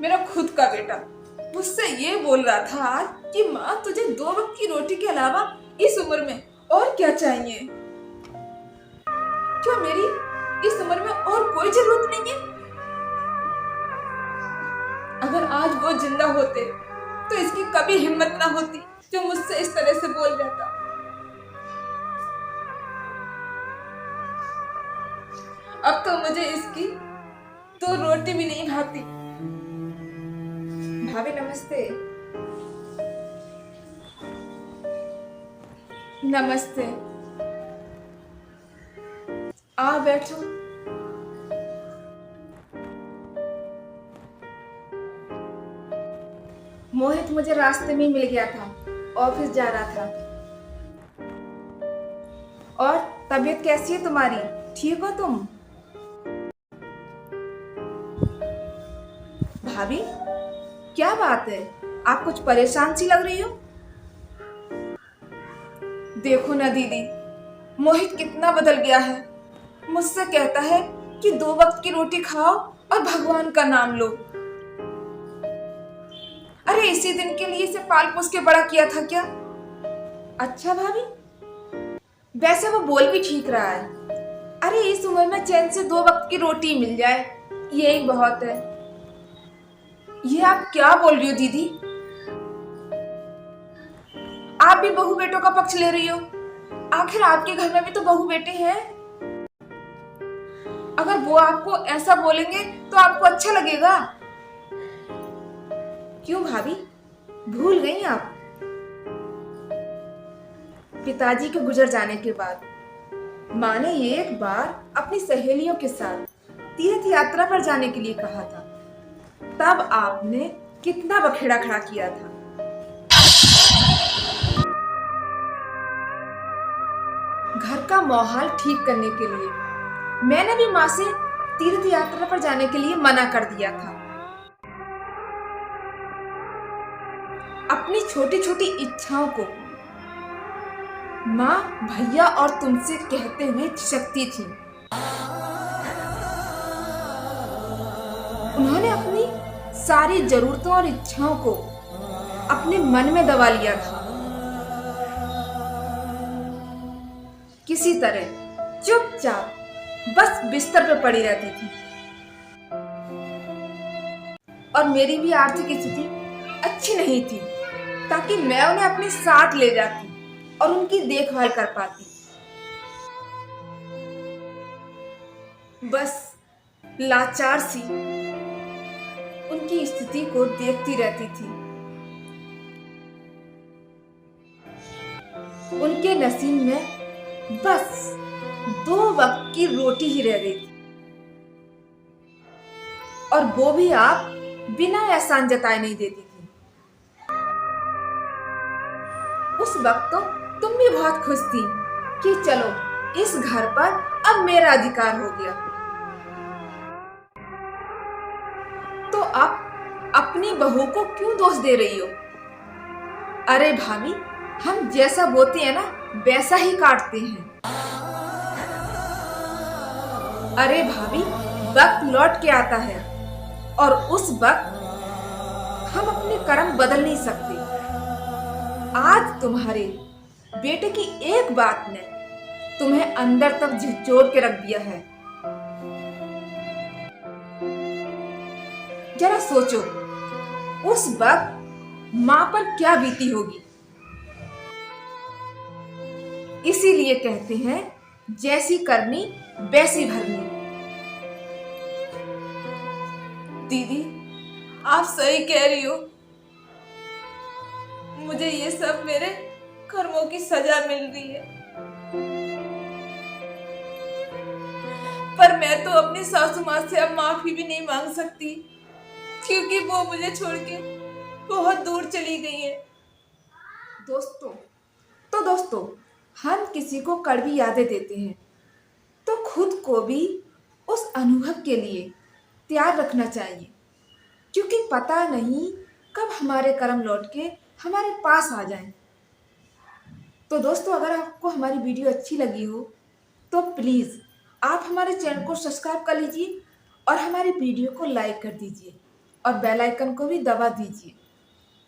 मेरा खुद का बेटा मुझसे ये बोल रहा था आज कि माँ तुझे 2 वक्त की रोटी के अलावा इस उम्र में और क्या चाहिए। क्या मेरी इस उम्र में और कोई जरूरत नहीं है? अगर आज वो जिंदा होते तो इसकी कभी हिम्मत ना होती जो मुझसे इस तरह से बोल जाता। अब तो मुझे इसकी 2 रोटी भी नहीं भाती। भाभी नमस्ते। नमस्ते। आ बैठो। मोहित मुझे रास्ते में ही मिल गया था, ऑफिस जा रहा था। और तबीयत कैसी है तुम्हारी? ठीक हो तुम? भाभी क्या बात है, आप कुछ परेशान सी लग रही हो। देखो ना दीदी, मोहित कितना बदल गया है। मुझसे कहता है कि 2 वक्त की रोटी खाओ और भगवान का नाम लो। अरे इसी दिन के लिए इसे पाल पोस के बड़ा किया था क्या? अच्छा भाभी, वैसे वो बोल भी ठीक रहा है। अरे इस उम्र में चैन से 2 वक्त की रोटी मिल जाए यही बहुत है। ये आप क्या बोल रही हो दीदी? आप भी बहू बेटों का पक्ष ले रही हो। आखिर आपके घर में भी तो बहू बेटे हैं। अगर वो आपको ऐसा बोलेंगे तो आपको अच्छा लगेगा? क्यों भाभी, भूल गई आप? पिताजी के गुजर जाने के बाद माँ ने एक बार अपनी सहेलियों के साथ तीर्थ यात्रा पर जाने के लिए कहा था। तब आपने कितना बखेड़ा खड़ा किया था। घर का माहौल ठीक करने के लिए मैंने भी माँ से तीर्थ यात्रा पर जाने के लिए मना कर दिया था। अपनी छोटी छोटी इच्छाओं को माँ, भैया और तुमसे कहते हुए झिझकती थी। उन्होंने अपनी सारी जरूरतों और इच्छाओं को अपने मन में दबा लिया था। किसी तरह चुपचाप बस बिस्तर पे पड़ी रहती थी। और मेरी भी आर्थिक स्थिति अच्छी नहीं थी ताकि मैं उन्हें अपने साथ ले जाती और उनकी देखभाल कर पाती। बस लाचार सी उनकी स्थिति को देखती रहती थी। उनके नसीब में बस 2 वक्त की रोटी ही रह गई थी, और वो भी आप बिना एहसान जताए नहीं देती थी। उस वक्त तो तुम भी बहुत खुश थी कि चलो इस घर पर अब मेरा अधिकार हो गया। तो अब अपनी बहू को क्यों दोष दे रही हो? अरे भाभी, हम जैसा बोते हैं ना वैसा ही काटते हैं। अरे भाभी, वक्त लौट के आता है और उस वक्त हम अपने कर्म बदल नहीं सकते। आज तुम्हारे बेटे की एक बात ने तुम्हें अंदर तक झिझोड़ के रख दिया है। जरा सोचो उस वक्त मां पर क्या बीती होगी। इसीलिए कहते हैं जैसी करनी वैसी भरनी। दीदी आप सही कह रही हो। मुझे ये सब मेरे कर्मों की सजा मिल रही है। पर मैं तो अपनी सासू माँ से अब माफी भी नहीं मांग सकती क्योंकि वो मुझे छोड़ के बहुत दूर चली गई है। दोस्तों हम किसी को कड़वी यादें देते हैं तो खुद को भी उस अनुभव के लिए तैयार रखना चाहिए, क्योंकि पता नहीं कब हमारे कर्म लौट के हमारे पास आ जाएं। तो दोस्तों, अगर आपको हमारी वीडियो अच्छी लगी हो तो प्लीज़ आप हमारे चैनल को सब्सक्राइब कर लीजिए और हमारी वीडियो को लाइक कर दीजिए। और बेल आइकन को भी दबा दीजिए।